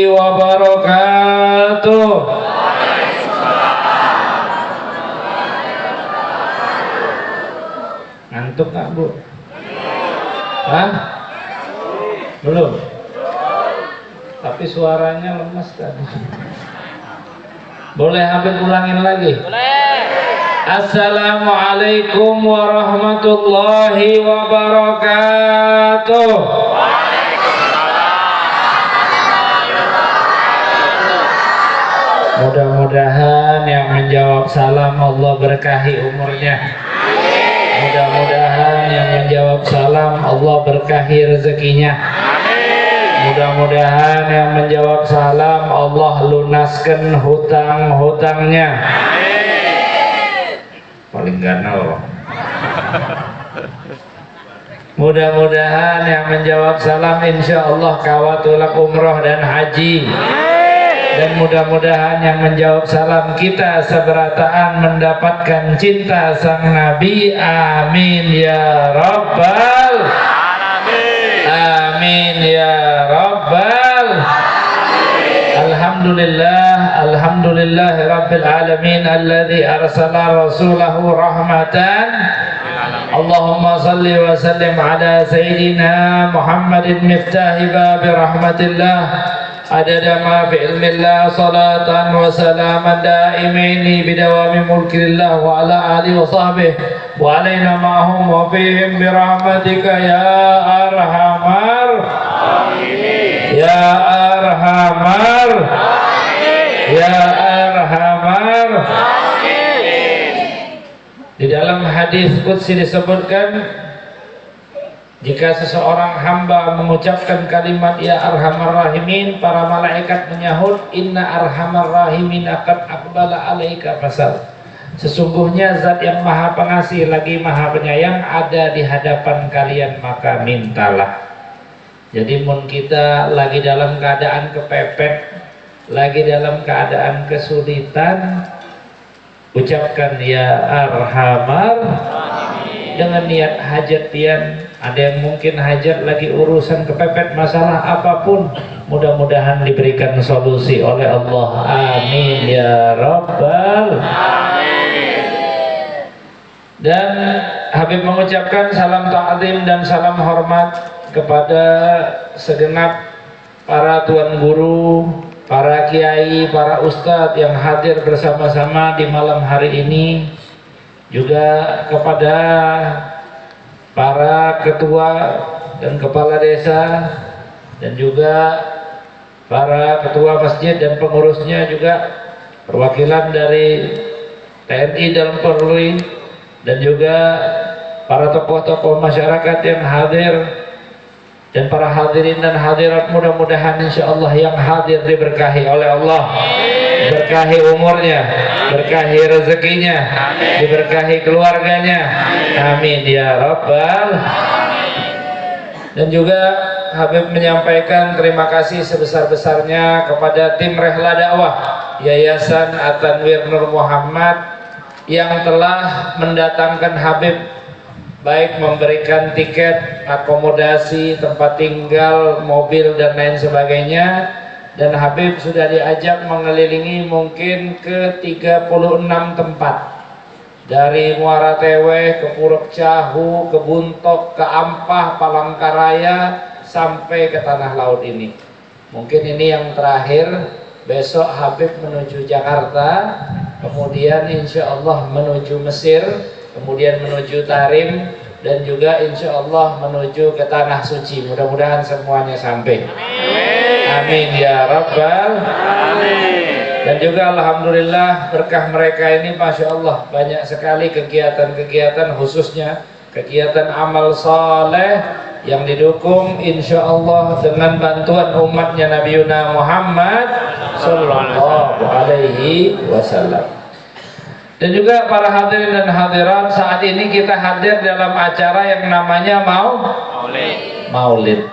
wabarakatuh. Ngantuk nggak Bu? Hah? Belum? Tapi suaranya lemes tadi. Boleh Habib ulangin lagi? Boleh. Assalamualaikum warahmatullahi wabarakatuh. Mudah-mudahan yang menjawab salam Allah berkahi umurnya. Mudah-mudahan yang menjawab salam Allah berkahi rezekinya. Mudah-mudahan yang menjawab salam Allah lunaskan hutang-hutangnya. Paling ganal. Mudah-mudahan yang menjawab salam insya Allah kawatulak umroh dan haji. Dan mudah-mudahan yang menjawab salam kita seberataan mendapatkan cinta sang Nabi. Amin ya Rabbal Alamin. Amin ya Rabbal Alamin. Alhamdulillah Rabbil Alamin alladzi arsala rasulahu rahmatan. Allahumma salli wa sallim ala Sayyidina Muhammadin miftahi babi rahmatillah. Adada ma fi ilmillah salatan wa salaman daimaini bidawami mulkillah wa ala alihi wa sahbihi wa alaina ma'hum wa fihim birahmatika ya arhamar rahimin ya arhamar rahimin ya arhamar rahimin. Di dalam hadis qudsi disebutkan, jika seseorang hamba mengucapkan kalimat ya arhamar rahimin, para malaikat menyahut inna arhamar rahimin akad aqbala alaika fasal. Sesungguhnya zat yang maha pengasih lagi maha penyayang ada di hadapan kalian, maka mintalah. Jadi mun kita lagi dalam keadaan kepepet, lagi dalam keadaan kesulitan, ucapkan ya arhamar dengan niat hajat pian. Ada yang mungkin hajat lagi urusan kepepet masalah apapun, mudah-mudahan diberikan solusi oleh Allah. Amin ya Rabbal Alamin. Dan Habib mengucapkan salam ta'zim dan salam hormat kepada segenap para tuan guru, para kiai, para ustadz yang hadir bersama-sama di malam hari ini, juga kepada para ketua dan kepala desa, dan juga para ketua masjid dan pengurusnya, juga perwakilan dari TNI dan Polri, dan juga para tokoh-tokoh masyarakat yang hadir, dan para hadirin dan hadirat. Mudah-mudahan insya Allah yang hadir diberkahi oleh Allah, berkahi umurnya, berkahi rezekinya, diberkahi keluarganya. Amin ya Rabbal. Dan juga Habib menyampaikan terima kasih sebesar-besarnya kepada tim Rehla Dakwah Yayasan At-Tanwir Nur Muhammad yang telah mendatangkan Habib, baik memberikan tiket, akomodasi, tempat tinggal, mobil dan lain sebagainya. Dan Habib sudah diajak mengelilingi mungkin ke 36 tempat, dari Muara Teweh ke Puruk Cahu, ke Buntok, ke Ampah, Palangkaraya, sampai ke Tanah Laut ini. Mungkin ini yang terakhir. Besok Habib menuju Jakarta, kemudian insya Allah menuju Mesir, kemudian menuju Tarim, dan juga insya Allah menuju ke Tanah Suci. Mudah-mudahan semuanya sampai. Amin ya Rabbal Alamin. Dan juga alhamdulillah berkah mereka ini Masya Allah banyak sekali kegiatan-kegiatan, khususnya kegiatan amal saleh yang didukung insya Allah dengan bantuan umatnya Nabi Muhammad Sallallahu Alaihi Wasallam. Dan juga para hadirin dan hadirat, saat ini kita hadir dalam acara yang namanya Maulid.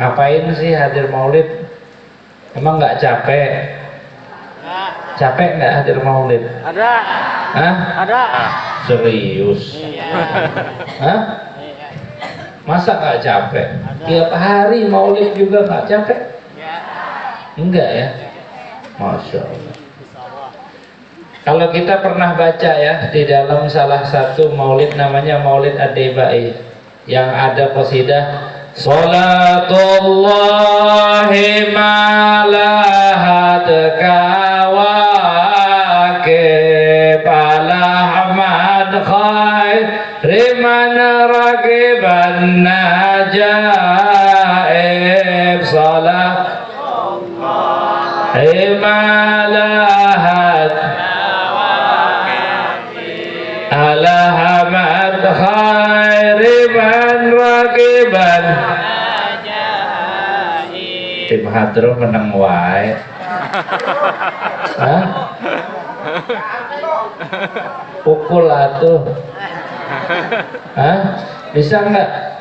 Ngapain sih hadir Maulid? Emang nggak capek? Capek nggak hadir Maulid? Ada. Hah? Ada. Serius? Iya. Hah? Masa nggak capek? Tiap hari Maulid juga nggak capek? Enggak ya? Masya Allah. Kalau kita pernah baca ya di dalam salah satu maulid namanya Maulid Ad-Debai yang ada qasidah Salatullahi malahat kawakib ala Ahmad khairi man raqiban najaib Salatullahi malahat ala Ahmad khairi man raqiban tim hadro menang wae. Hah? Pukul atuh. Hah? Bisa enggak?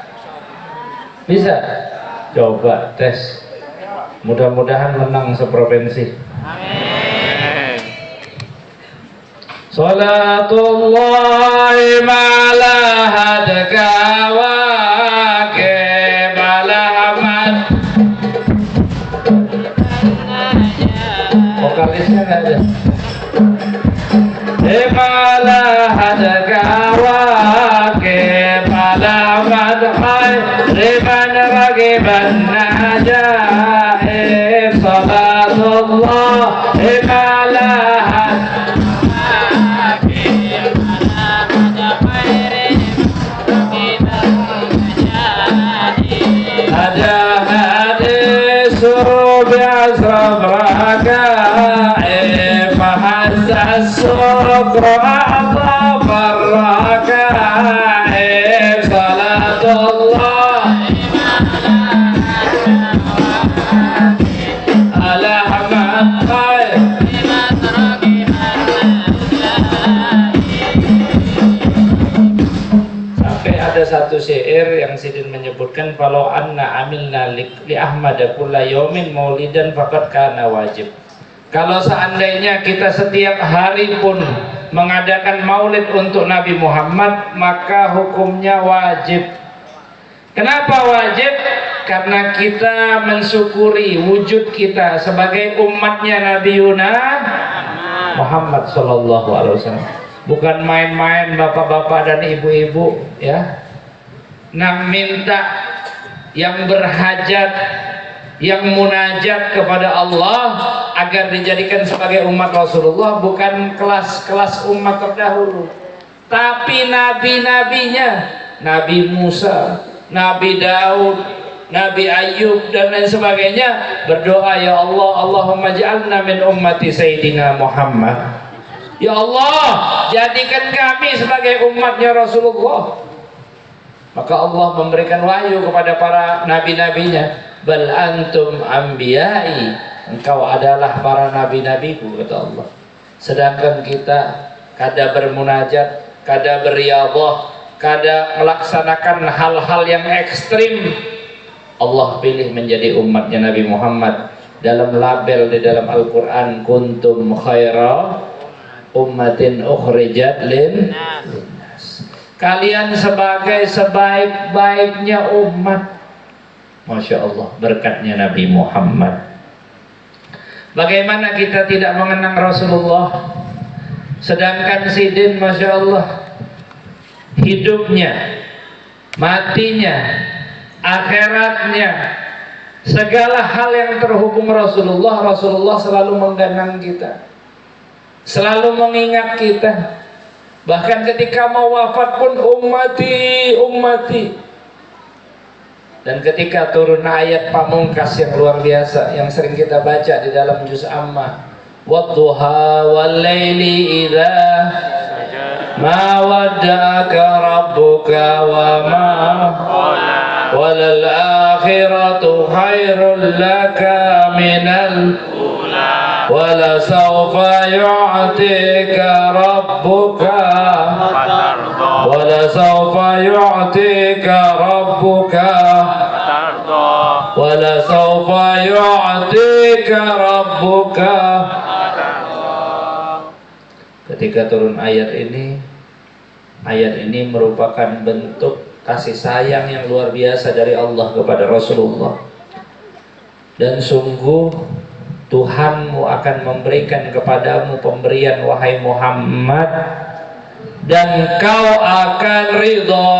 Bisa? Coba tes. Mudah-mudahan menang seprovinsi. Amin. Salatullahi malahat kawakib ala Ahmad. Vokalisnya nggak ada. Malahat kawakib ala Ahmad khairi man raqiban najaib Salatullahi malahat بعشر ركائب فحس السكر أعظم الركائب صلاة الله على أحمد خير. Sampai ada satu syair yang Sidin menyebutkan kalau anna amilna li Ahmad kulla yaumin maulidan faqad kana wajib. Kalau seandainya kita setiap hari pun mengadakan maulid untuk Nabi Muhammad, maka hukumnya wajib. Kenapa wajib? Karena kita mensyukuri wujud kita sebagai umatnya Nabi Muhammad sallallahu alaihi wasallam. Bukan main-main bapak-bapak dan ibu-ibu ya. Nak minta yang berhajat, yang munajat kepada Allah agar dijadikan sebagai umat Rasulullah, bukan kelas-kelas umat terdahulu, tapi nabi-nabinya, Nabi Musa, Nabi Daud, Nabi Ayub dan lain sebagainya berdoa, ya Allah, Allahumma ja'alna min ummati Sayyidina Muhammad. Ya Allah, jadikan kami sebagai umatnya Rasulullah. Maka Allah memberikan wahyu kepada para nabi-nabinya, bal antum anbiya'i, engkau adalah para nabi-nabiku, kata Allah. Sedangkan kita kada bermunajat, kada berriyadhah, kada melaksanakan hal-hal yang ekstrim. Allah pilih menjadi umatnya Nabi Muhammad dalam label di dalam Al-Quran, kuntum khaira ummatin ukhrijat linnas. Kalian sebagai sebaik-baiknya umat. Masya Allah, berkatnya Nabi Muhammad. Bagaimana kita tidak mengenang Rasulullah? Sedangkan Sidin, Masya Allah, hidupnya, matinya, akhiratnya, segala hal yang terhubung Rasulullah, Rasulullah selalu menggenang kita, selalu mengingat kita. Bahkan ketika mau wafat pun ummati, ummati. Dan ketika turun ayat pamungkas yang luar biasa yang sering kita baca di dalam juz Amma, wadduha wal laili idza ma wadda'aka rabbuka wa ma walal akhiratu khairul laka minal ula wala sawfa yu'tika rabbuka wala sawfa yu'tika rabbuka wala sawfa yu'tika rabbuka. Ketika turun ayat ini merupakan bentuk kasih sayang yang luar biasa dari Allah kepada Rasulullah. Dan sungguh Tuhanmu akan memberikan kepadamu pemberian wahai Muhammad, dan kau akan ridho,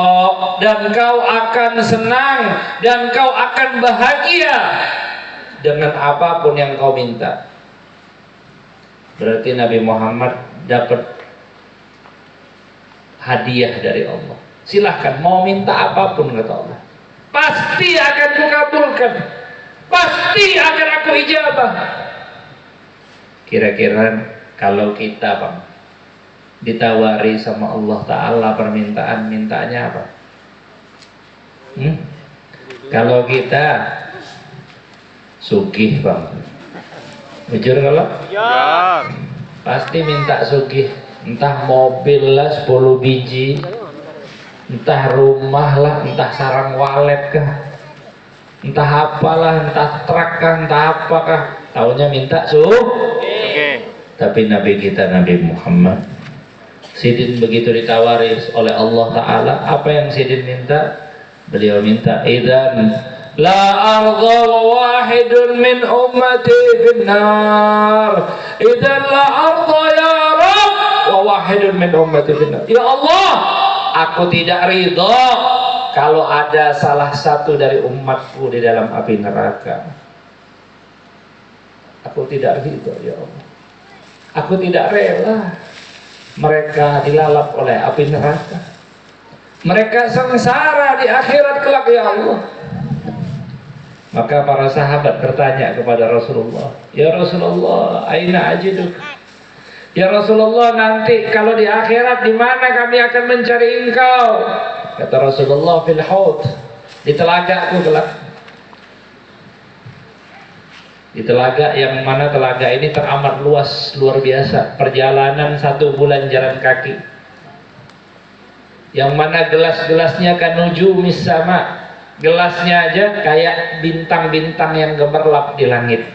dan kau akan senang, dan kau akan bahagia dengan apapun yang kau minta. Berarti Nabi Muhammad dapat hadiah dari Allah. Silahkan mau minta apapun, kata Allah, pasti akan kukabulkan, pasti akan aku ijabah. Kira-kira kalau kita Bang ditawari sama Allah Ta'ala permintaan, mintanya apa? Kalau kita sugih Bang, jujur kalau? Ya. Pasti minta sugih, entah mobil lah 10 biji, entah rumah lah, entah sarang walet kah, entah apalah, entah truk kah, entah apakah, taunya minta Tapi Nabi kita, Nabi Muhammad, Sidin begitu ditawari oleh Allah Ta'ala, apa yang Sidin minta? Beliau minta, idan la arda wa wahidun min ummati finnar, idan la arda ya Rabb wa wahidun min ummati finnar. Ya Allah, aku tidak ridho kalau ada salah satu dari umatku di dalam api neraka. Aku tidak ridho ya Allah, aku tidak rela mereka dilalap oleh api neraka, mereka sengsara di akhirat kelak ya Allah. Maka para sahabat bertanya kepada Rasulullah, ya Rasulullah, aina ajiduk? Ya Rasulullah, nanti kalau di akhirat di mana kami akan mencari engkau? Kata Rasulullah, fil haud, di telagaku kelak. Di telaga yang mana telaga ini teramat luas, luar biasa, perjalanan 1 bulan jalan kaki, yang mana gelas-gelasnya kanujumis sama, gelasnya aja kayak bintang-bintang yang gemerlap di langit.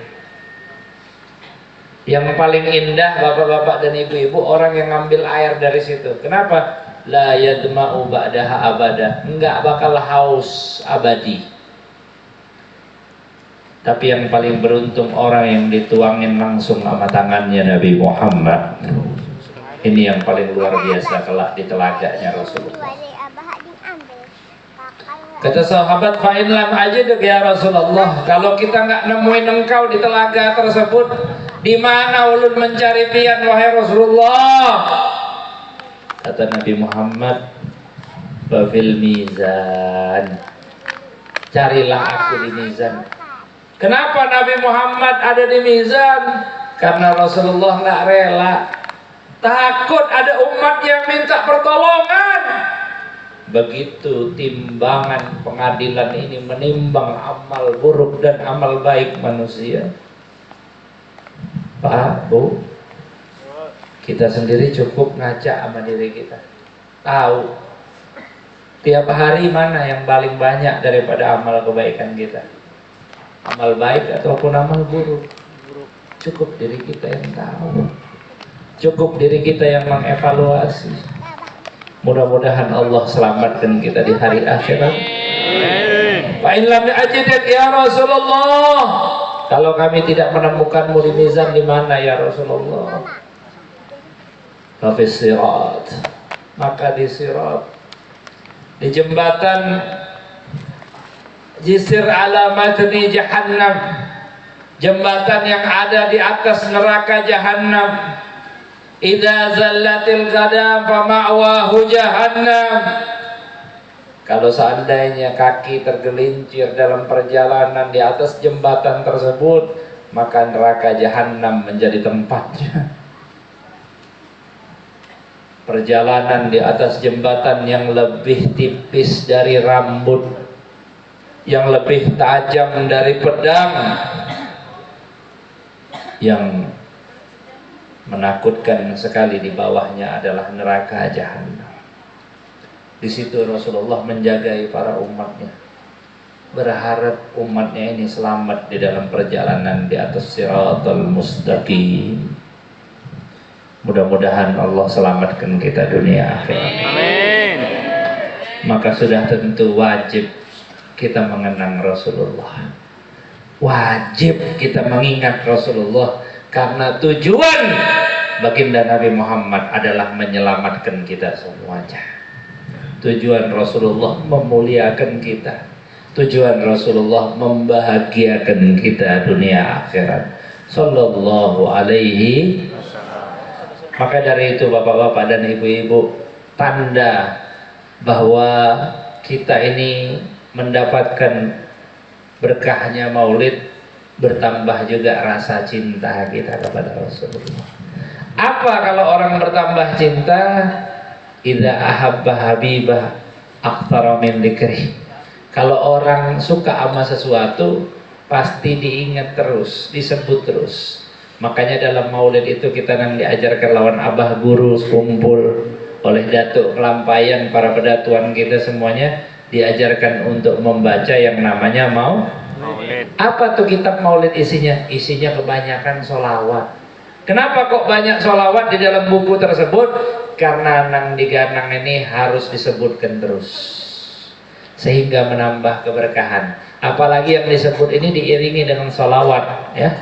Yang paling indah bapak-bapak dan ibu-ibu, orang yang ngambil air dari situ. Kenapa? La yadma'u ba'daha abada, enggak bakal haus abadi. Tapi yang paling beruntung orang yang dituangin langsung sama tangannya Nabi Muhammad. Ini yang paling luar biasa kelak di telaganya Rasulullah. Kata sahabat, fa'in lam ajiduk ya Rasulullah, kalau kita nggak nemuin engkau di telaga tersebut, di mana ulun mencari pian wahai Rasulullah? Kata Nabi Muhammad, fafil mizan, carilah aku di mizan. Kenapa Nabi Muhammad ada di mizan? Karena Rasulullah nggak rela, takut ada umat yang minta pertolongan. Begitu timbangan pengadilan ini menimbang amal buruk dan amal baik manusia. Pak, Bu, kita sendiri cukup ngaca sama diri kita, tahu tiap hari mana yang paling banyak daripada amal kebaikan kita, amal baik ataupun amal buruk. Cukup diri kita yang tahu, cukup diri kita yang mengevaluasi. Mudah-mudahan Allah selamatkan kita di hari akhirat. Fa in lam ajidka ya Rasulullah, kalau kami tidak menemukanmu di mizan, di mana ya Rasulullah? Fa fis sirat, maka di sirat, di jembatan Jisr ala matni jahannam, jembatan yang ada di atas neraka jahannam. Idza zallatil qadam fa ma'wahu jahannam, kalau seandainya kaki tergelincir dalam perjalanan di atas jembatan tersebut, maka neraka jahannam menjadi tempatnya. Perjalanan di atas jembatan yang lebih tipis dari rambut, yang lebih tajam dari pedang, yang menakutkan sekali di bawahnya adalah neraka jahannam. Di situ Rasulullah menjagai para umatnya, berharap umatnya ini selamat di dalam perjalanan di atas siratal mustaqim. Mudah-mudahan Allah selamatkan kita dunia akhirat. Amin. Maka sudah tentu wajib kita mengenang Rasulullah. wajib kita mengingat Rasulullah, karena tujuan baginda Nabi Muhammad adalah menyelamatkan kita semuanya. Tujuan Rasulullah memuliakan kita, tujuan Rasulullah membahagiakan kita dunia akhirat. Sallallahu alaihi. Maka dari itu bapak-bapak dan ibu-ibu, tanda bahwa kita ini mendapatkan berkahnya maulid, bertambah juga rasa cinta kita kepada Rasulullah. Apa kalau orang bertambah cinta? Idza ahabba habibah aktsara min dzikri. Kalau orang suka sama sesuatu, pasti diingat terus, disebut terus. Makanya dalam maulid itu kita yang diajarkan lawan abah guru kumpul oleh datuk kelampayan, para pedatuan kita semuanya diajarkan untuk membaca yang namanya maulid. Apa tuh kitab maulid isinya? Isinya kebanyakan sholawat. Kenapa kok banyak sholawat di dalam buku tersebut? Karena nang diganang ini harus disebutkan terus, sehingga menambah keberkahan. Apalagi yang disebut ini diiringi dengan sholawat, ya,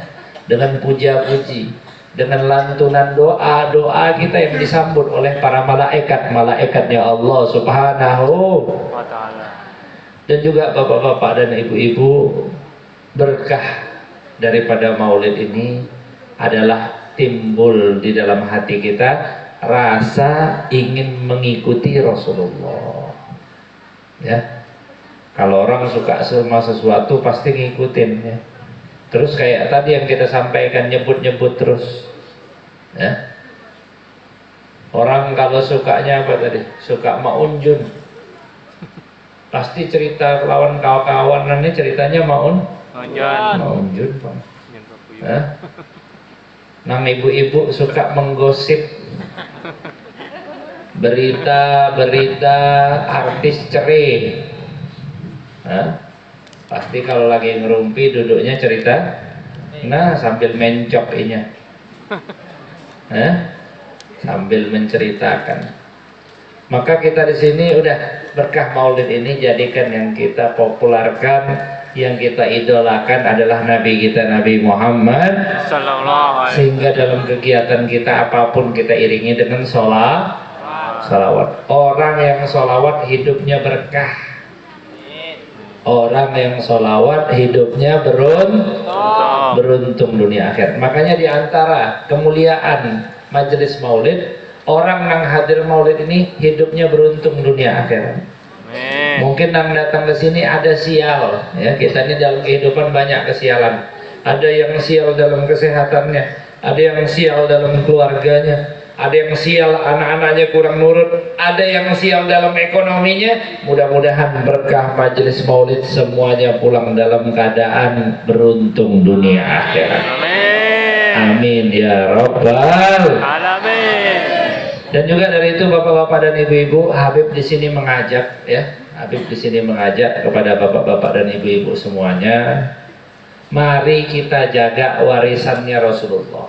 dengan puja-puji, dengan lantunan doa-doa kita yang disambut oleh para malaikatnya Allah Subhanahu wa ta'ala. Dan juga bapak-bapak dan ibu-ibu, berkah daripada maulid ini adalah timbul di dalam hati kita rasa ingin mengikuti Rasulullah. Ya, kalau orang suka sama sesuatu pasti ngikutin, ya. Terus kayak tadi yang kita sampaikan, nyebut-nyebut terus, ya. Orang kalau sukanya apa tadi? Suka maunjun, pasti cerita lawan kawan-kawan ini ceritanya maunjun, Pak. Nang ibu-ibu suka menggosip berita-berita artis cerai. Pasti kalau lagi ngerumpi duduknya cerita, nah sambil mencok inya, sambil menceritakan. Maka kita di sini udah berkah maulid ini jadikan yang kita populerkan, yang kita idolakan adalah Nabi kita, Nabi Muhammad sehingga dalam kegiatan kita apapun kita iringi dengan sholawat. Orang yang sholawat hidupnya berkah. Orang yang sholawat hidupnya beruntung dunia akhirat. Makanya diantara kemuliaan majelis maulid, orang yang hadir maulid ini hidupnya beruntung dunia akhirat. Mungkin yang datang ke sini ada sial, ya, kita ini dalam kehidupan banyak kesialan. Ada yang sial dalam kesehatannya, ada yang sial dalam keluarganya, ada yang sial anak-anaknya kurang nurut, ada yang sial dalam ekonominya. Mudah-mudahan berkah majelis maulid semuanya pulang dalam keadaan beruntung dunia akhirat. Amin ya rabbal alamin. Dan juga dari itu bapak-bapak dan ibu-ibu, Habib di sini mengajak, ya, Habib di sini mengajak kepada bapak-bapak dan ibu-ibu semuanya, mari kita jaga warisannya Rasulullah.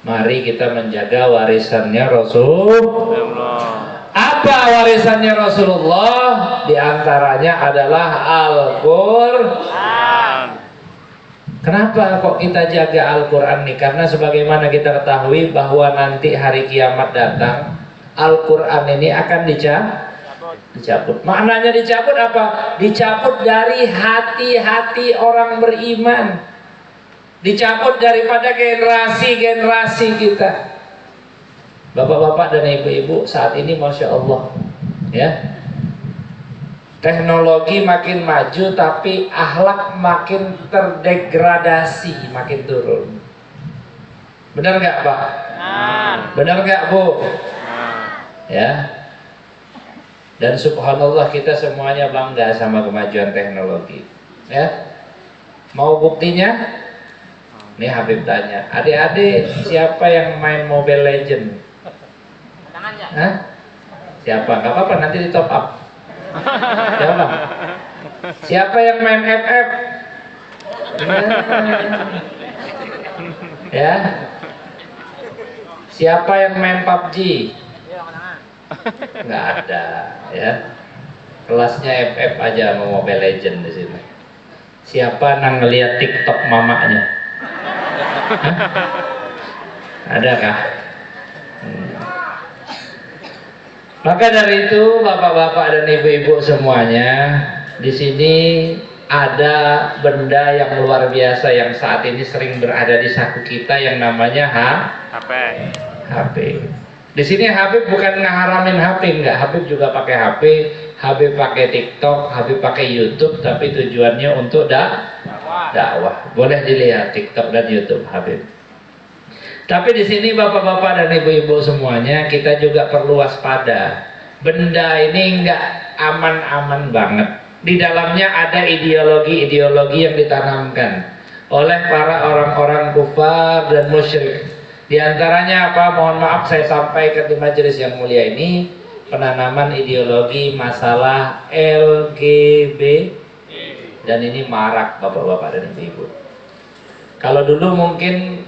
Mari kita menjaga warisannya Rasulullah. Apa warisannya Rasulullah? Di antaranya adalah Al-Qur'an. Kenapa kok kita jaga Al-Quran nih? Karena sebagaimana kita ketahui bahwa nanti hari kiamat datang, Al-Quran ini akan dicabut. Maknanya dicabut apa? Dicabut dari hati-hati orang beriman, dicabut daripada generasi-generasi kita. Bapak-bapak dan ibu-ibu, saat ini Masya Allah, ya, teknologi makin maju tapi akhlak makin terdegradasi, makin turun. Benar nggak Pak? Benar nggak Bu? Ya. Dan subhanallah kita semuanya bangga sama kemajuan teknologi. Ya. Mau buktinya? Nih Habib tanya, adik-adik siapa yang main Mobile Legend? Hah? Siapa? Nggak apa-apa, nanti di top up. Siapa? Siapa yang main FF? Ya. Siapa yang main PUBG? Nggak ada, ya. Kelasnya FF aja sama Mobile Legend di sini. Siapa nang ngeliat TikTok mamanya? Adakah? Maka dari itu bapak-bapak dan ibu-ibu semuanya, di sini ada benda yang luar biasa yang saat ini sering berada di saku kita yang namanya HP. HP. Di sini Habib bukan ngeharamin HP, enggak. Habib juga pakai HP, Habib pakai TikTok, Habib pakai YouTube, tapi tujuannya untuk dakwah. Boleh dilihat TikTok dan YouTube Habib. Tapi di sini bapak-bapak dan ibu-ibu semuanya, kita juga perlu waspada. Benda ini enggak aman-aman banget. Di dalamnya ada ideologi-ideologi yang ditanamkan oleh para orang-orang kufar dan musyrik. Di antaranya apa? Mohon maaf saya sampaikan di majelis yang mulia ini, penanaman ideologi masalah LGBT, dan ini marak bapak-bapak dan ibu-ibu. Kalau dulu mungkin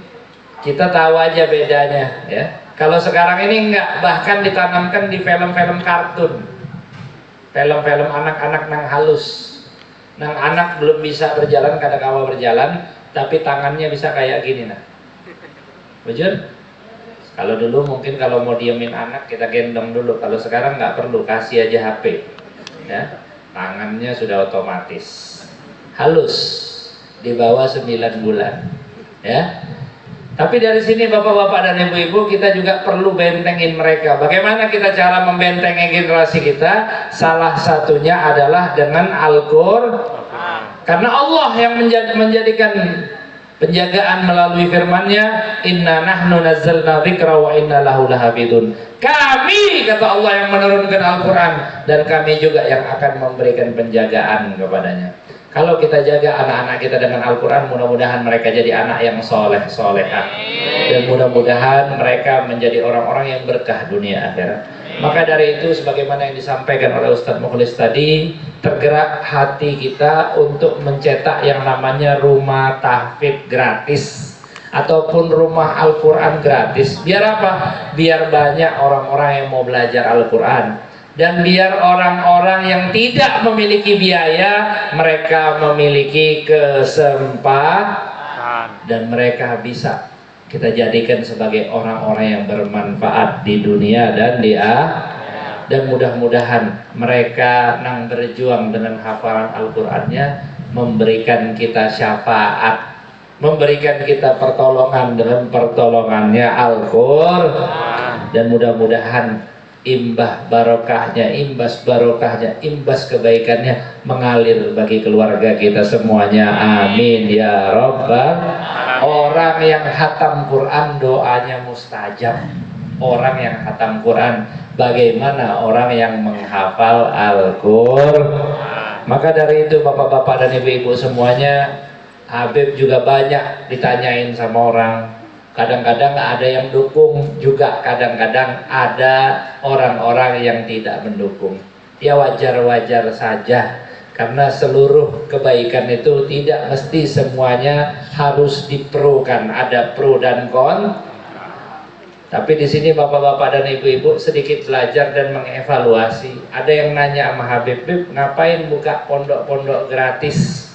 kita tahu aja bedanya, ya. Kalau sekarang ini enggak, bahkan ditanamkan di film-film kartun, film-film anak-anak nang halus, nang anak belum bisa berjalan, kadang-kadang berjalan, tapi tangannya bisa kayak gini, nah. Bujur? Kalau dulu mungkin kalau mau diemin anak kita gendong dulu, kalau sekarang nggak perlu, kasih aja HP, ya. Tangannya sudah otomatis halus di bawah 9 bulan, ya. Tapi dari sini bapak-bapak dan ibu-ibu, kita juga perlu bentengin mereka. Bagaimana kita cara membentengi generasi kita? Salah satunya adalah dengan Al-Qur'an. Karena Allah yang menjadikan penjagaan melalui firman-Nya, inna nahnu nazzalna dzikra wa inna lahu lahafidun. Kami, kata Allah, yang menurunkan Al-Qur'an, dan kami juga yang akan memberikan penjagaan kepadanya. Kalau kita jaga anak-anak kita dengan Al-Quran, mudah-mudahan mereka jadi anak yang soleh-solehah, dan mudah-mudahan mereka menjadi orang-orang yang berkah dunia akhirat. Maka dari itu, sebagaimana yang disampaikan oleh Ustadz Mukhlis tadi, tergerak hati kita untuk mencetak yang namanya rumah tahfidz gratis ataupun rumah Al-Quran gratis. Biar apa? Biar banyak orang-orang yang mau belajar Al-Quran, dan biar orang-orang yang tidak memiliki biaya, mereka memiliki kesempatan, dan mereka bisa kita jadikan sebagai orang-orang yang bermanfaat di dunia dan di akhirat. Dan mudah-mudahan mereka nang berjuang dengan hafalan Al-Qur'annya memberikan kita syafaat, memberikan kita pertolongan dengan pertolongannya Al-Qur'an, dan mudah-mudahan imbas barokahnya, imbas kebaikannya mengalir bagi keluarga kita semuanya. Amin ya Rabbal. Orang yang khatam Quran doanya mustajab. Orang yang khatam Quran, bagaimana orang yang menghafal Al-Qur'an? Maka dari itu bapak-bapak dan ibu-ibu semuanya, Habib juga banyak ditanyain sama orang. Kadang-kadang ada yang dukung juga, kadang-kadang ada orang-orang yang tidak mendukung. Ya wajar-wajar saja, karena seluruh kebaikan itu tidak mesti semuanya harus diperukan, ada pro dan kon. Tapi di sini bapak-bapak dan ibu-ibu sedikit belajar dan mengevaluasi. Ada yang nanya sama Habib, ngapain buka pondok-pondok gratis?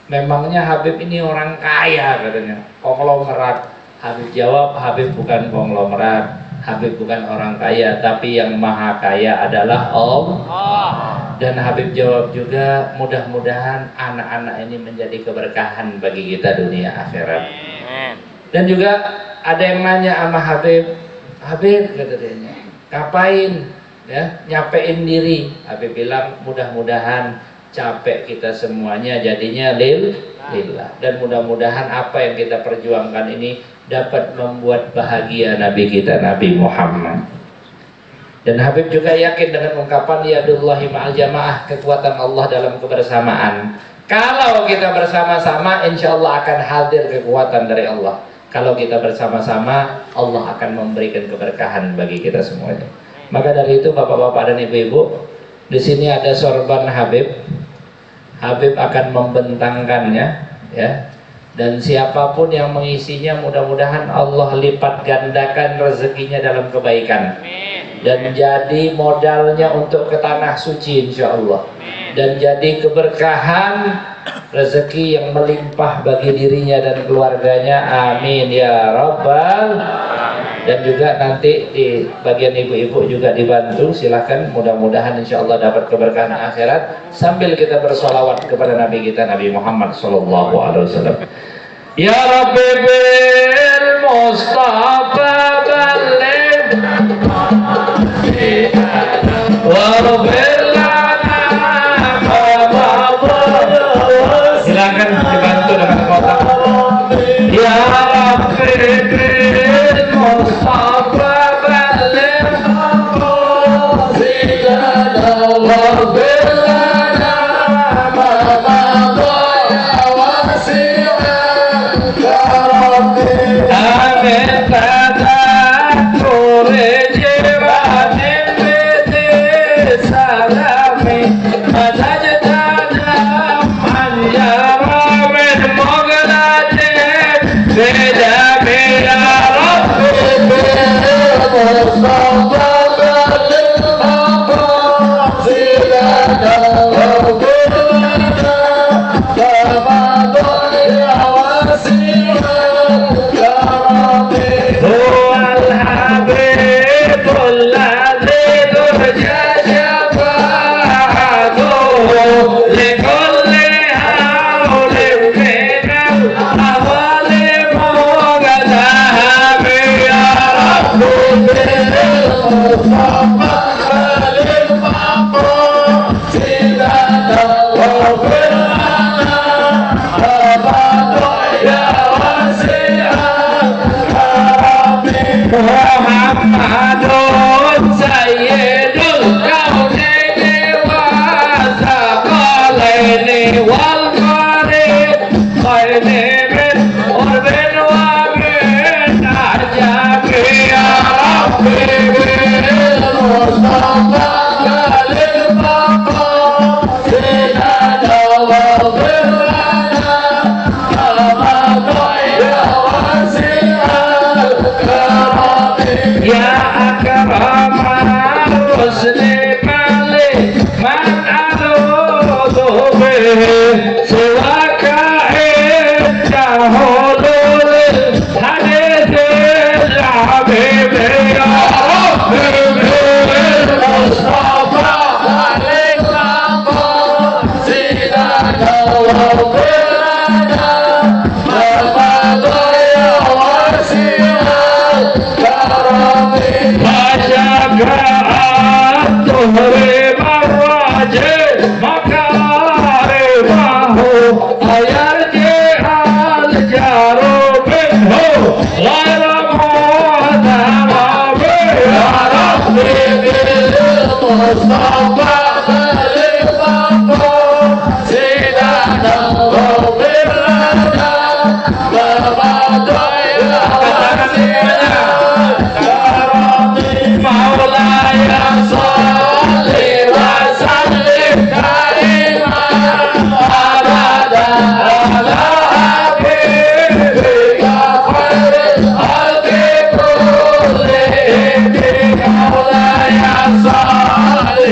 Memangnya Habib ini orang kaya, katanya, konglomerat. Habib jawab, Habib bukan konglomerat, Habib bukan orang kaya, tapi yang maha kaya adalah Allah. Dan Habib jawab juga, mudah-mudahan anak-anak ini menjadi keberkahan bagi kita dunia akhirat. Dan juga ada yang nanya sama Habib, Habib kata dia, ngapain ya nyapein diri? Habib bilang, mudah-mudahan capek kita semuanya jadinya lillah, dan mudah-mudahan apa yang kita perjuangkan ini dapat membuat bahagia Nabi kita, Nabi Muhammad. Dan Habib juga yakin dengan ungkapan yadullahi ma'al jamaah, kekuatan Allah dalam kebersamaan. Kalau kita bersama-sama, insya Allah akan hadir kekuatan dari Allah. Kalau kita bersama-sama, Allah akan memberikan keberkahan bagi kita semuanya. Maka dari itu bapak-bapak dan ibu-ibu, di sini ada sorban Habib. Habib akan membentangkannya, ya. Dan siapapun yang mengisinya, mudah-mudahan Allah lipat gandakan rezekinya dalam kebaikan, dan jadi modalnya untuk ke tanah suci insya Allah, dan jadi keberkahan rezeki yang melimpah bagi dirinya dan keluarganya, amin ya rabbal. Dan juga nanti di bagian ibu-ibu juga dibantu, silahkan, mudah-mudahan insya Allah dapat keberkahan akhirat sambil kita bersolawat kepada Nabi kita Nabi Muhammad sallallahu alaihi wasallam. Ya Rabbi bil Mustafa balligh wa silakan dibantu dengan kotak. Ya Rabbi bil Mustafa balligh maqasidana waghfir lana ma madha ya wasi'an ya Rabbi. Amin. Tadakkur jibanin bidi salami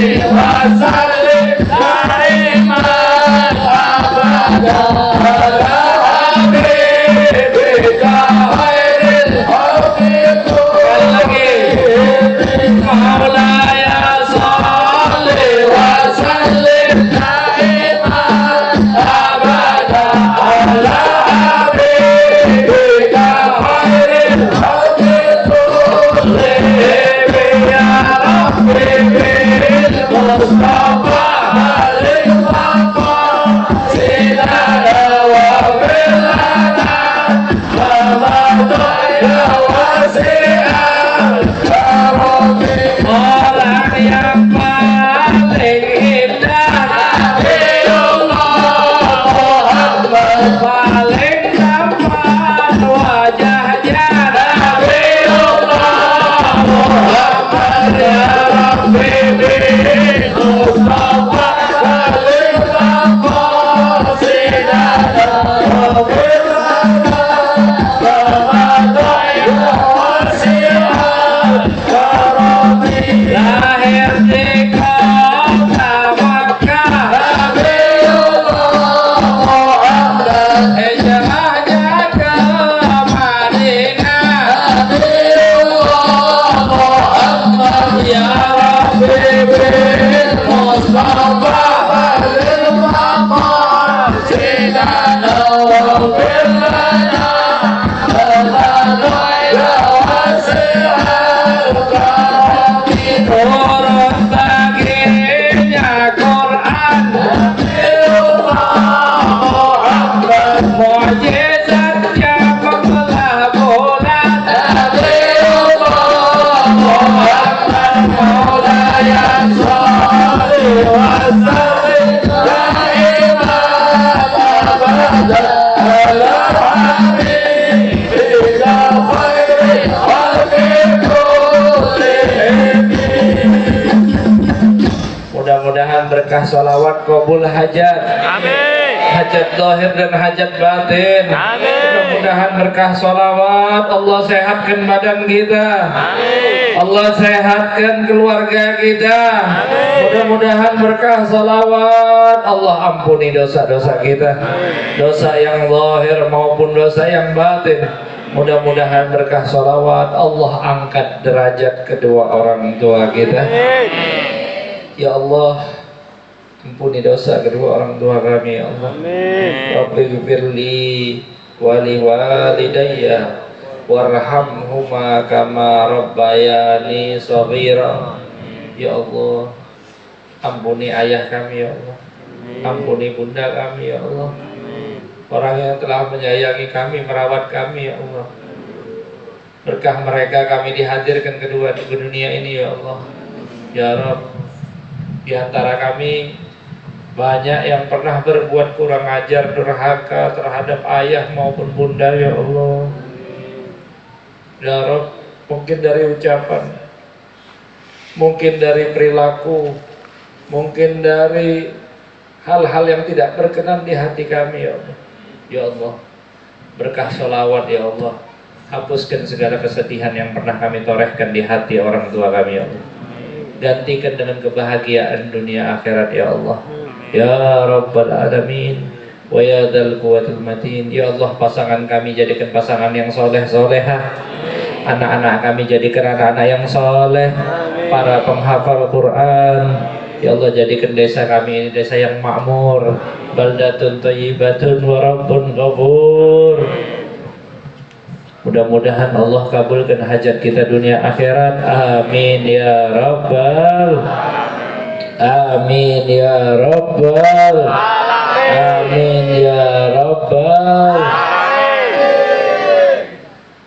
Terima kasih. berkah sholawat, qabul hajat. Amin. Hajat zahir dan hajat batin. Amin. Mudah-mudahan berkah sholawat, Allah sehatkan badan kita. Amin. Allah sehatkan keluarga kita. Amin. Mudah-mudahan berkah sholawat, Allah ampuni dosa-dosa kita. Dosa yang zahir maupun dosa yang batin. Mudah-mudahan berkah sholawat, Allah angkat derajat kedua orang tua kita. Ya Allah, ampuni dosa kedua orang tua kami ya Allah. Rabbi ghfirli wa li walidayya warhamhuma kama rabbayani shaghira. Ya Allah, ampuni ayah kami ya Allah. Ampuni bunda kami ya Allah. Orang yang telah menyayangi kami, merawat kami ya Allah. Berkah mereka kami dihadirkan kedua di dunia ini ya Allah. Ya Rabb, di antara kami banyak yang pernah berbuat kurang ajar, durhaka terhadap ayah maupun bunda ya Allah. Ya Rabb, mungkin dari ucapan, mungkin dari perilaku, mungkin dari hal-hal yang tidak berkenan di hati kami ya Allah. Ya Allah, berkah sholawat ya Allah, hapuskan segala kesedihan yang pernah kami torehkan di hati orang tua kami ya Allah. Gantikan dengan kebahagiaan dunia akhirat ya Allah. Ya Rabbal Alamin, wa ya dzal quwwatil matin. Ya Allah, pasangan kami jadikan pasangan yang soleh-solehah. Anak-anak kami jadikan anak-anak yang soleh, para penghafal Quran. Ya Allah, jadikan desa kami ini desa yang makmur, baldatun thayyibatun wa rabbun ghafur. Mudah-mudahan Allah kabulkan hajat kita dunia akhirat. Amin ya rabbal Amin ya rabbal Amin ya rabbal.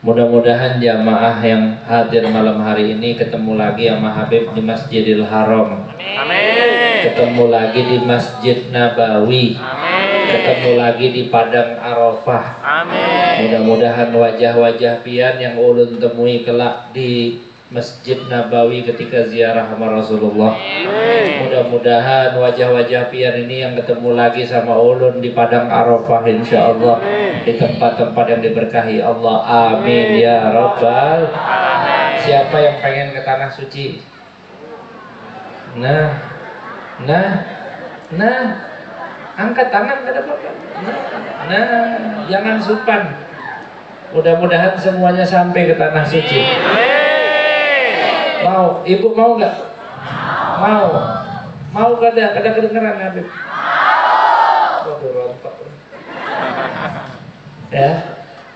Mudah-mudahan jamaah yang hadir malam hari ini ketemu lagi sama Habib di Masjidil Haram. Amin. Ketemu lagi di Masjid Nabawi. Amin. Ketemu lagi di Padang Arafah. Amin. Mudah-mudahan wajah-wajah pian yang ulun temui kelak di Masjid Nabawi ketika ziarah sama Rasulullah. Mudah-mudahan wajah-wajah pian ini yang ketemu lagi sama ulun di Padang Arafah insyaallah, di tempat-tempat yang diberkahi Allah. Amin ya rabbal. Siapa yang pengen ke tanah suci? Nah, angkat tangan, ada apa-apa. Nah, jangan supan. Mudah-mudahan semuanya sampai ke tanah suci. Mau, ibu mau nggak? Mau kada kedengeran Habib? Waduh, rontok. Ya,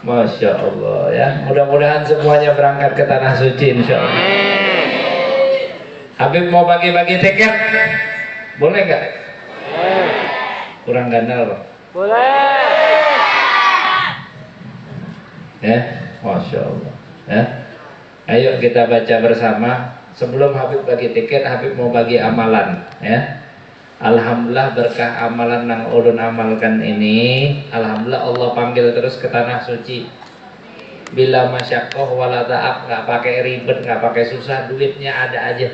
masya Allah ya. Mudah-mudahan semuanya berangkat ke tanah suci insya Allah. Habib mau bagi-bagi tiket, boleh nggak? Kurang gandal, Bang. Boleh. Ya, masya Allah. Ya. Ayo kita baca bersama. Sebelum Habib bagi tiket, Habib mau bagi amalan ya. Alhamdulillah berkah amalan yang ulun amalkan ini, alhamdulillah Allah panggil terus ke tanah suci. Bila masyakoh wala ta'ab, nggak pakai ribet, nggak pakai susah, duitnya ada aja.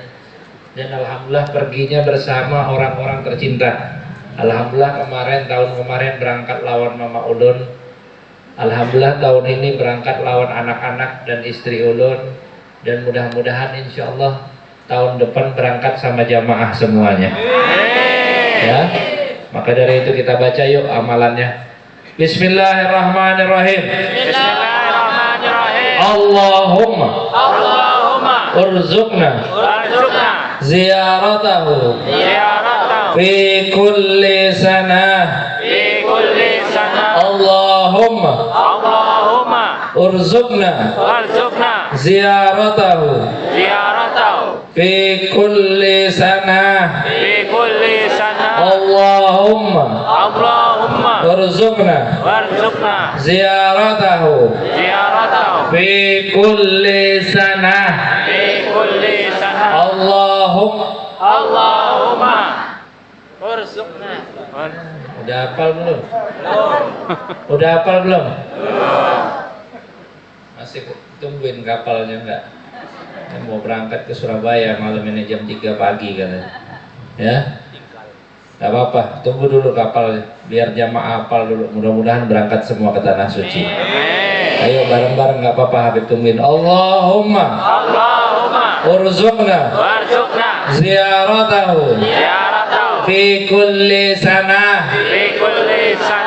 Dan alhamdulillah perginya bersama orang-orang tercinta. Alhamdulillah tahun kemarin berangkat lawan Mama Ulun. Alhamdulillah tahun ini berangkat lawan anak-anak dan istri ulun. Dan mudah-mudahan insya Allah tahun depan berangkat sama jamaah semuanya. Ya, maka dari itu kita baca yuk amalannya. Bismillahirrahmanirrahim. Bismillahirrahmanirrahim. Allahumma urzuqna ziyaratahu fi kulli sanah. Allahumma urzuqna ziyaratahu fi kulli sanah. Allahumma urzuqna ziyaratahu fi kulli sanah. Allahumma urzuqna. Udah hafal belum? Udah hafal belum? Masih tungguin kapalnya enggak? Mau berangkat ke Surabaya malam ini jam 3 pagi katanya. Ya? Gak apa-apa, tunggu dulu kapalnya, biar jamaah hafal dulu. Mudah-mudahan berangkat semua ke tanah suci. Ayo bareng-bareng, gak apa-apa Habib tungguin. Allahumma urzuqna ziyaratahu fi kulli sanah.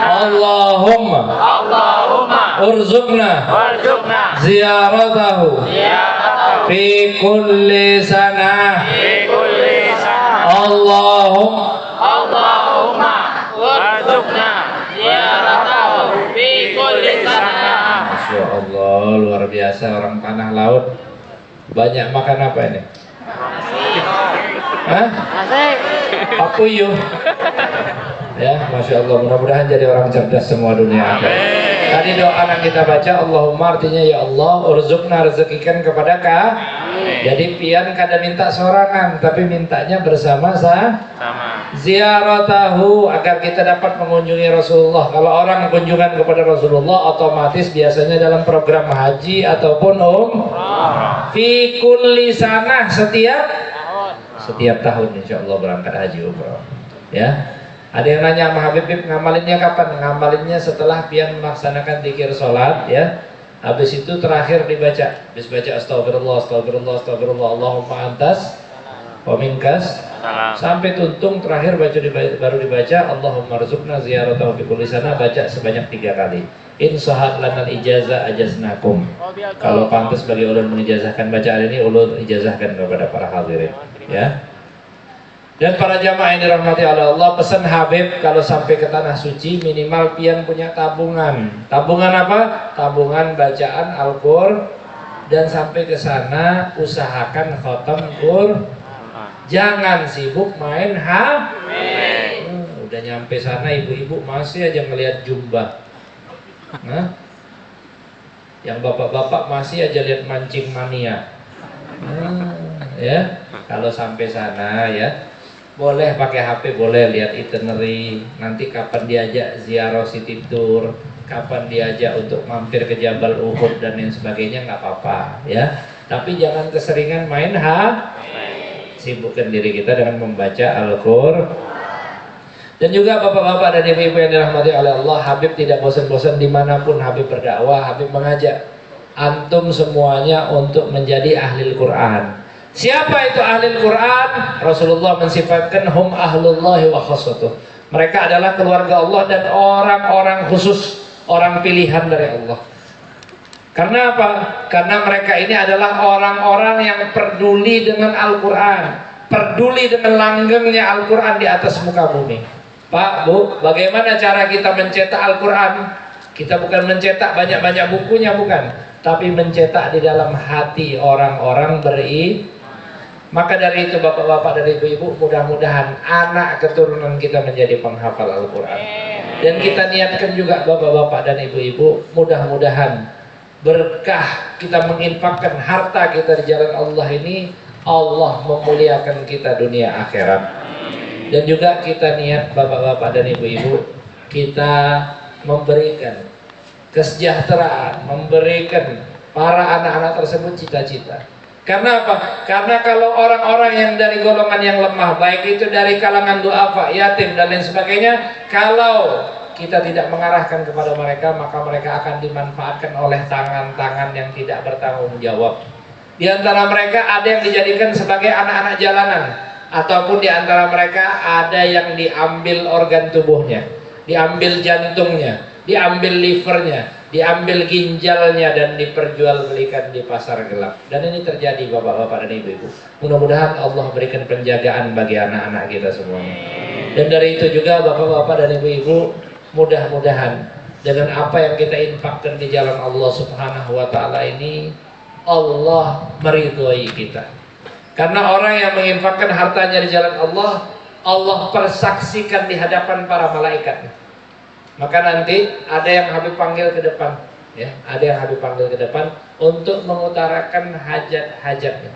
Allahumma urzuqna ziyaratahu fi kulli sanah. Allahumma warzuqna ziyaratahu fi kulli sanah. Masya Allah, luar biasa orang tanah laut. Banyak makan apa ini? Hah? Apa yuk? Ya, Masya Allah, mudah-mudahan jadi orang cerdas semua dunia. Tadi doa yang kita baca, Allahumma artinya ya Allah, urzuqna rezekikan kepada Jadi pian kada minta sorangan, tapi mintanya bersama ziyaratahu, agar kita dapat mengunjungi Rasulullah. Kalau orang kunjungan kepada Rasulullah, otomatis biasanya dalam program haji ataupun fi kulli sanah, setiap tahun insya Allah berangkat haji umrah. Ya. Ada yang nanya sama Habib, ngamalinnya kapan? Ngamalinnya setelah pian melaksanakan zikir sholat, ya. Habis itu terakhir dibaca, habis baca astagfirullah, astagfirullah, astagfirullah, Allahumma antas wa minkas, sampai tuntung terakhir baru dibaca Allahumma rzuqna ziyaratahu fi kulli sanah, baca sebanyak 3 kali. In sahat lanal ijazah ajaznakum. Kalau pantas bagi ulun mengijazahkan bacaan ini, ulun ijazahkan kepada para hadirin, ya. Dan para jamaah yang dirahmati oleh Allah, pesan Habib kalau sampai ke tanah suci minimal pian punya tabungan. Tabungan apa? Tabungan bacaan Al-Qur'an. Dan sampai ke sana usahakan khotam Qur'an. Jangan sibuk main udah nyampe sana ibu-ibu masih aja ngelihat jumba. Yang bapak-bapak masih aja lihat mancing mania. Ya, kalau sampai sana ya boleh pakai HP, boleh lihat itinerary, nanti kapan diajak ziarah city tour, kapan diajak untuk mampir ke Jabal Uhud dan lain sebagainya, nggak apa-apa ya. Tapi jangan keseringan main sibukkan diri kita dengan membaca Al-Qur'an. Dan juga bapak-bapak dan ibu-ibu yang dirahmati oleh Allah, Habib tidak bosan-bosan dimanapun Habib berdakwah. Habib mengajak antum semuanya untuk menjadi ahli Al-Quran. Siapa itu ahli Al-Quran? Rasulullah mensifatkan hum ahlullahi wa khassatuh. Mereka adalah keluarga Allah dan orang-orang khusus, orang pilihan dari Allah. Karena apa? Karena mereka ini adalah orang-orang yang peduli dengan Al-Quran, peduli dengan langgengnya Al-Quran di atas muka bumi. Pak, Bu, bagaimana cara kita mencetak Al-Quran? Kita bukan mencetak banyak-banyak bukunya, bukan, tapi mencetak di dalam hati orang-orang Maka dari itu bapak-bapak dan ibu-ibu, mudah-mudahan anak keturunan kita menjadi penghafal Al-Quran. Dan kita niatkan juga bapak-bapak dan ibu-ibu, mudah-mudahan berkah kita menginfakkan harta kita di jalan Allah ini, Allah memuliakan kita dunia akhirat. Dan juga kita niat bapak-bapak dan ibu-ibu, kita memberikan kesejahteraan, memberikan para anak-anak tersebut cita-cita. Karena apa? Karena kalau orang-orang yang dari golongan yang lemah, baik itu dari kalangan duafa, yatim dan lain sebagainya, kalau kita tidak mengarahkan kepada mereka, maka mereka akan dimanfaatkan oleh tangan-tangan yang tidak bertanggung jawab. Di antara mereka ada yang dijadikan sebagai anak-anak jalanan, ataupun di antara mereka ada yang diambil organ tubuhnya, diambil jantungnya, diambil livernya, diambil ginjalnya, dan diperjualbelikan di pasar gelap. Dan ini terjadi bapak-bapak dan ibu-ibu. Mudah-mudahan Allah berikan penjagaan bagi anak-anak kita semuanya. Dan dari itu juga bapak-bapak dan ibu-ibu, mudah-mudahan dengan apa yang kita infakkan di jalan Allah Subhanahu wa ta'ala ini, Allah meridhoi kita. Karena orang yang menginfakkan hartanya di jalan Allah, Allah persaksikan di hadapan para malaikat. Maka nanti ada yang Habib panggil ke depan, ya, ada yang Habib panggil ke depan untuk mengutarakan hajat-hajatnya.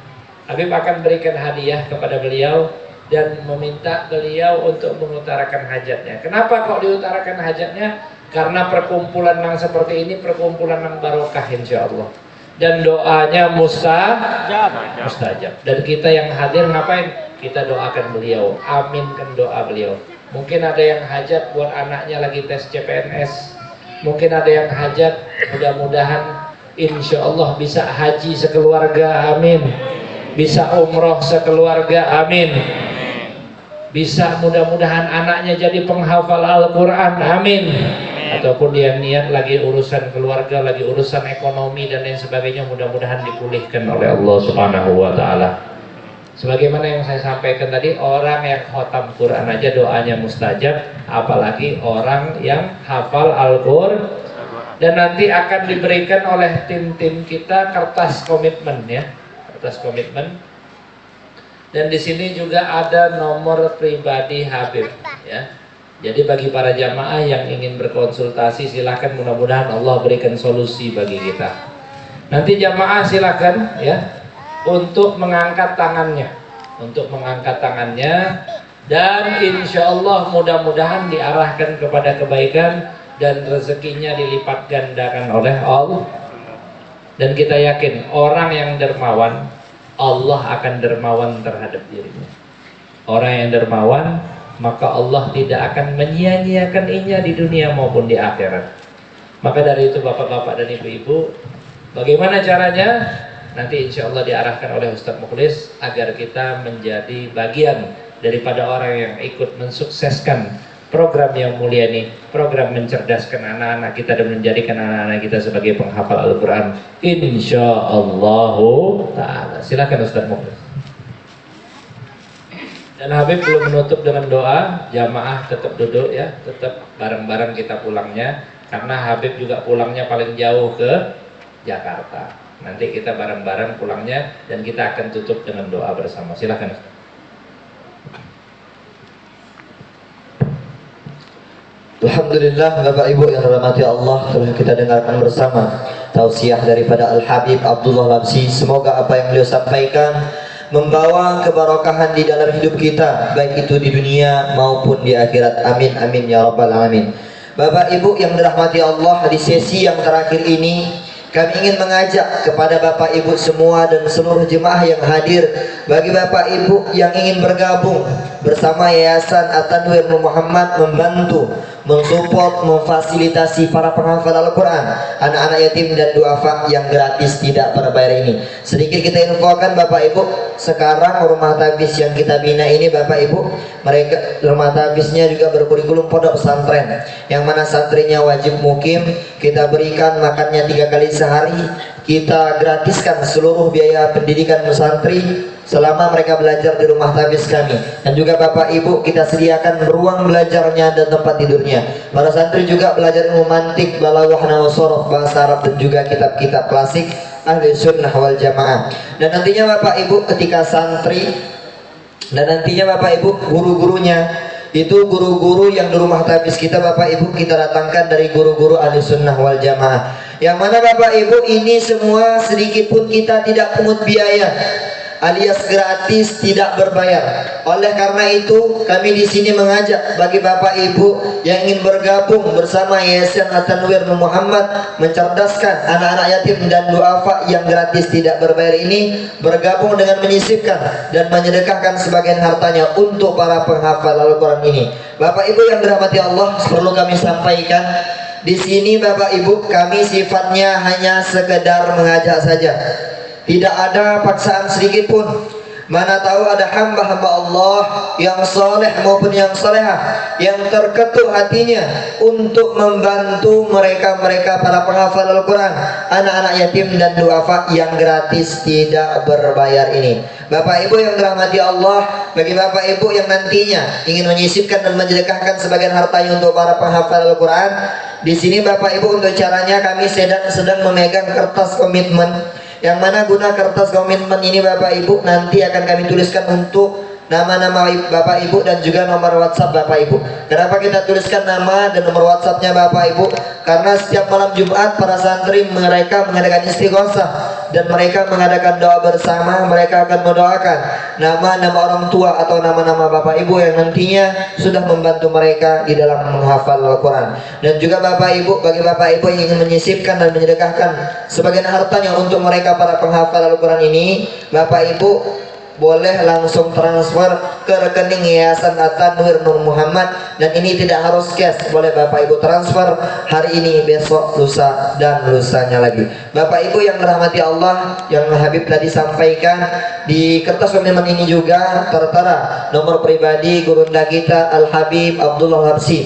Habib akan berikan hadiah kepada beliau dan meminta beliau untuk mengutarakan hajatnya. Kenapa kok diutarakan hajatnya? Karena perkumpulan yang seperti ini perkumpulan yang barokah insya Allah. Dan doanya mustajab. Dan kita yang hadir ngapain? Kita doakan beliau, aminkan doa beliau. Mungkin ada yang hajat buat anaknya lagi tes CPNS. Mungkin ada yang hajat, mudah-mudahan insya Allah bisa haji sekeluarga, amin. Bisa umroh sekeluarga, amin. Bisa mudah-mudahan anaknya jadi penghafal Al-Quran, amin. Ataupun dia niat lagi urusan keluarga, lagi urusan ekonomi dan lain sebagainya, mudah-mudahan dipulihkan oleh Allah Subhanahu wa Ta'ala. Sebagaimana yang saya sampaikan tadi, orang yang khatam Quran aja doanya mustajab, apalagi orang yang hafal Al-Quran. Dan nanti akan diberikan oleh tim-tim kita kertas komitmen, ya, kertas komitmen. Dan di sini juga ada nomor pribadi Habib, ya. Jadi bagi para jamaah yang ingin berkonsultasi, silakan, mudah-mudahan Allah berikan solusi bagi kita. Nanti jamaah silakan, ya, untuk mengangkat tangannya, dan insya Allah mudah-mudahan diarahkan kepada kebaikan dan rezekinya dilipat gandakan oleh Allah. Dan kita yakin orang yang dermawan, Allah akan dermawan terhadap dirinya. Orang yang dermawan, maka Allah tidak akan menyia-nyiakan inya di dunia maupun di akhirat. Maka dari itu bapak-bapak dan ibu-ibu, bagaimana caranya? Nanti insya Allah diarahkan oleh Ustadz Mukhlis agar kita menjadi bagian daripada orang yang ikut mensukseskan program yang mulia ini, program mencerdaskan anak-anak kita dan menjadikan anak-anak kita sebagai penghafal Al-Quran, insya Allah ta'ala. Silakan Ustadz Mukhlis. Dan Habib belum menutup dengan doa. Jamaah tetap duduk, ya, tetap bareng-bareng kita pulangnya, karena Habib juga pulangnya paling jauh ke Jakarta. Nanti kita bareng-bareng pulangnya dan kita akan tutup dengan doa bersama. Silakan. Alhamdulillah, Bapak Ibu yang dirahmati Allah, telah kita dengarkan bersama tausiah daripada Al-Habib Abdullah Labsi. Semoga apa yang beliau sampaikan membawa keberkahan di dalam hidup kita, baik itu di dunia maupun di akhirat. Amin amin ya rabbal alamin. Bapak Ibu yang dirahmati Allah, di sesi yang terakhir ini kami ingin mengajak kepada Bapak Ibu semua dan seluruh jemaah yang hadir, bagi Bapak Ibu yang ingin bergabung bersama Yayasan At-Tanwir Nur Muhammad, membantu, mensupport, memfasilitasi para penghafal Al-Quran, anak-anak yatim dan duafa yang gratis tidak berbayar ini. Sedikit kita infokan Bapak Ibu, sekarang rumah tafis yang kita bina ini Bapak Ibu, mereka rumah tafisnya juga berkurikulum pondok pesantren, yang mana santrinya wajib mukim. Kita berikan makannya 3 kali sehari, kita gratiskan seluruh biaya pendidikan santri selama mereka belajar di rumah tafis kami. Dan juga Bapak Ibu kita sediakan ruang belajarnya dan tempat tidurnya. Para santri juga belajar ilmu mantik, balaghah, nahwu, shorof, bahasa Arab dan juga kitab-kitab klasik ahli sunnah wal jamaah. Dan nantinya Bapak Ibu ketika santri dan nantinya Bapak Ibu guru-gurunya itu guru-guru yang di rumah tafis kita Bapak Ibu kita datangkan dari guru-guru ahli sunnah wal jamaah, yang mana Bapak Ibu ini semua sedikit pun kita tidak pungut biaya, alias gratis, tidak berbayar. Oleh karena itu kami di sini mengajak bagi Bapak Ibu yang ingin bergabung bersama Yayasan At-Tanwir Nur Muhammad, mencerdaskan anak-anak yatim dan duafa yang gratis tidak berbayar ini, bergabung dengan menyisipkan dan menyedekahkan sebagian hartanya untuk para penghafal Al-Quran ini. Bapak Ibu yang dirahmati Allah, perlu kami sampaikan di sini Bapak Ibu, kami sifatnya hanya sekedar mengajak saja. Tidak ada paksaan sedikit pun. Mana tahu ada hamba-hamba Allah yang soleh maupun yang solehah yang terketuk hatinya untuk membantu mereka-mereka para penghafal Al-Quran, anak-anak yatim dan duafa yang gratis tidak berbayar ini. Bapak Ibu yang dirahmati Allah, bagi Bapak Ibu yang nantinya ingin menyisipkan dan mensedekahkan sebagian hartanya untuk para penghafal Al-Quran, di sini Bapak Ibu untuk caranya kami sedang memegang kertas komitmen, yang mana guna kertas komitmen ini Bapak Ibu nanti akan kami tuliskan untuk nama-nama Bapak Ibu dan juga nomor WhatsApp Bapak Ibu. Kenapa kita tuliskan nama dan nomor WhatsAppnya Bapak Ibu? Karena setiap malam Jumat para santri mereka mengadakan istighosah dan mereka mengadakan doa bersama. Mereka akan mendoakan nama-nama orang tua atau nama-nama Bapak Ibu yang nantinya sudah membantu mereka di dalam menghafal Al-Quran. Dan juga Bapak Ibu, bagi Bapak Ibu yang ingin menyisipkan dan menyedekahkan sebagian hartanya untuk mereka para penghafal Al-Quran ini, Bapak Ibu boleh langsung transfer ke rekening Yayasan At-Tanwir Nur Muhammad, dan ini tidak harus cash, boleh Bapak Ibu transfer hari ini, besok, lusa, dan lusanya lagi. Bapak Ibu yang dirahmati Allah, yang Habib tadi sampaikan di kertas komitmen ini juga tertera nomor pribadi gurunda kita Al Habib Abdullah Labsi,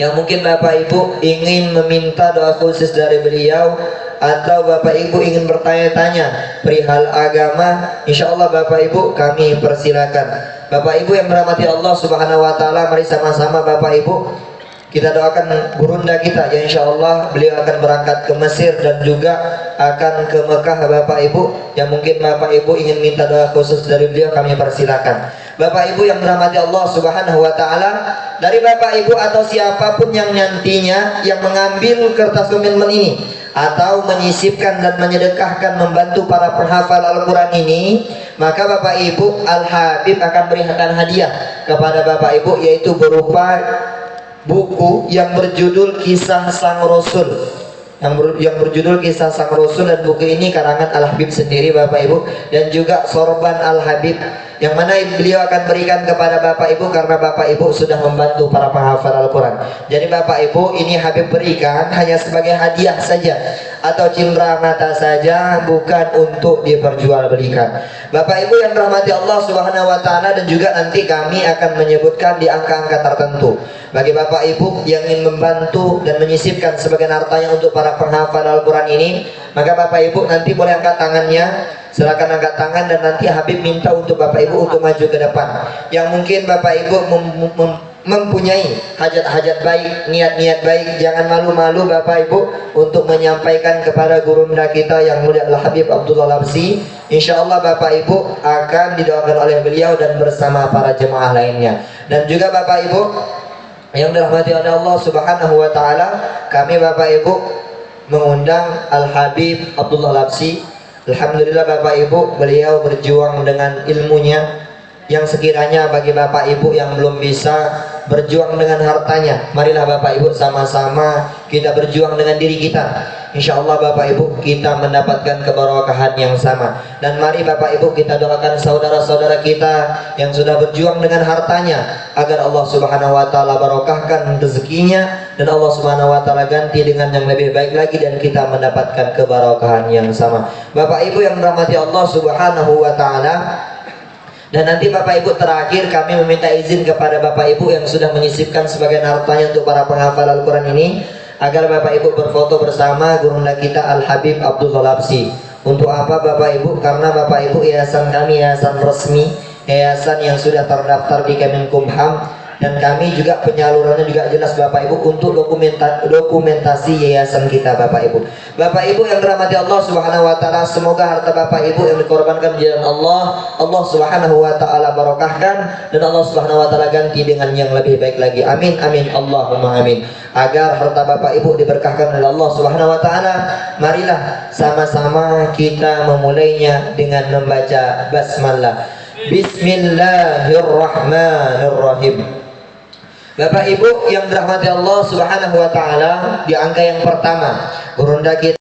yang mungkin Bapak Ibu ingin meminta doa khusus dari beliau, atau Bapak Ibu ingin bertanya-tanya perihal agama, insya Allah Bapak Ibu kami persilakan. Bapak Ibu yang dirahmati Allah Subhanahu Wa Taala, mari sama-sama Bapak Ibu kita doakan gurunda kita, ya insya Allah beliau akan berangkat ke Mesir dan juga akan ke Mekah. Bapak Ibu yang mungkin Bapak Ibu ingin minta doa khusus dari beliau, kami persilakan. Bapak Ibu yang dirahmati Allah Subhanahu Wa Taala, dari Bapak Ibu atau siapapun yang nantinya yang mengambil kertas komitmen ini atau menyisipkan dan menyedekahkan membantu para penghafal Al-Quran ini, maka Bapak Ibu Al Habib akan berikan hadiah kepada Bapak Ibu, yaitu berupa buku yang berjudul Kisah Sang Rasul, yang berjudul Kisah Sang Rasul, dan buku ini karangan Al Habib sendiri Bapak Ibu, dan juga sorban Al Habib yang mana beliau akan berikan kepada Bapak Ibu karena Bapak Ibu sudah membantu para penghafal Al-Quran. Jadi Bapak Ibu, ini Habib berikan hanya sebagai hadiah saja atau cindera mata saja, bukan untuk diperjualbelikan. Bapak Ibu yang dirahmati Allah Subhanahu Wa Taala, dan juga nanti kami akan menyebutkan di angka-angka tertentu bagi Bapak Ibu yang ingin membantu dan menyisipkan sebagian hartanya untuk para penghafal Al-Quran ini, maka Bapak Ibu nanti boleh angkat tangannya, silakan angkat tangan, dan nanti Habib minta untuk Bapak Ibu untuk maju ke depan. Yang mungkin Bapak Ibu mempunyai hajat-hajat baik, niat-niat baik, jangan malu-malu Bapak Ibu untuk menyampaikan kepada gurunda kita yang mulia Al Habib Abdullah Labsi. Insya Allah Bapak Ibu akan didoakan oleh beliau dan bersama para jemaah lainnya. Dan juga Bapak Ibu yang dirahmati oleh Allah Subhanahu Wa Taala, kami Bapak Ibu mengundang Al Habib Abdullah Labsi. Alhamdulillah Bapak Ibu, beliau berjuang dengan ilmunya, yang sekiranya bagi Bapak Ibu yang belum bisa berjuang dengan hartanya, marilah Bapak Ibu sama-sama kita berjuang dengan diri kita. Insya Allah Bapak Ibu kita mendapatkan keberkahan yang sama. Dan mari Bapak Ibu kita doakan saudara-saudara kita yang sudah berjuang dengan hartanya, agar Allah Subhanahu Wa Taala barokahkan rezekinya, dan Allah Subhanahu Wa Taala ganti dengan yang lebih baik lagi, dan kita mendapatkan keberkahan yang sama. Bapak Ibu yang dirahmati Allah Subhanahu Wa Taala, dan nanti Bapak Ibu terakhir kami meminta izin kepada Bapak Ibu yang sudah menyisipkan sebagian hartanya untuk para penghafal Al-Quran ini, agar Bapak Ibu berfoto bersama gurunda kita Al Habib Abdullah Labsi. Untuk apa Bapak Ibu? Karena Bapak Ibu yayasan kami yayasan resmi, yayasan yang sudah terdaftar di Kemenkumham, dan kami juga penyalurannya juga jelas Bapak Ibu untuk dokumentasi yayasan kita Bapak Ibu. Bapak Ibu yang dirahmati Allah Subhanahu Wa Taala, semoga harta Bapak Ibu yang dikorbankan di jalan Allah, Allah Subhanahu Wa Taala barokahkan, dan Allah Subhanahu Wa Taala ganti dengan yang lebih baik lagi. Amin amin Allahumma amin. Agar harta Bapak Ibu diberkahkan oleh Allah Subhanahu Wa Taala, marilah sama-sama kita memulainya dengan membaca basmalah. Bismillahirrahmanirrahim. Bapak Ibu yang dirahmati Allah Subhanahu Wa Taala, di angka yang pertama gurunda kita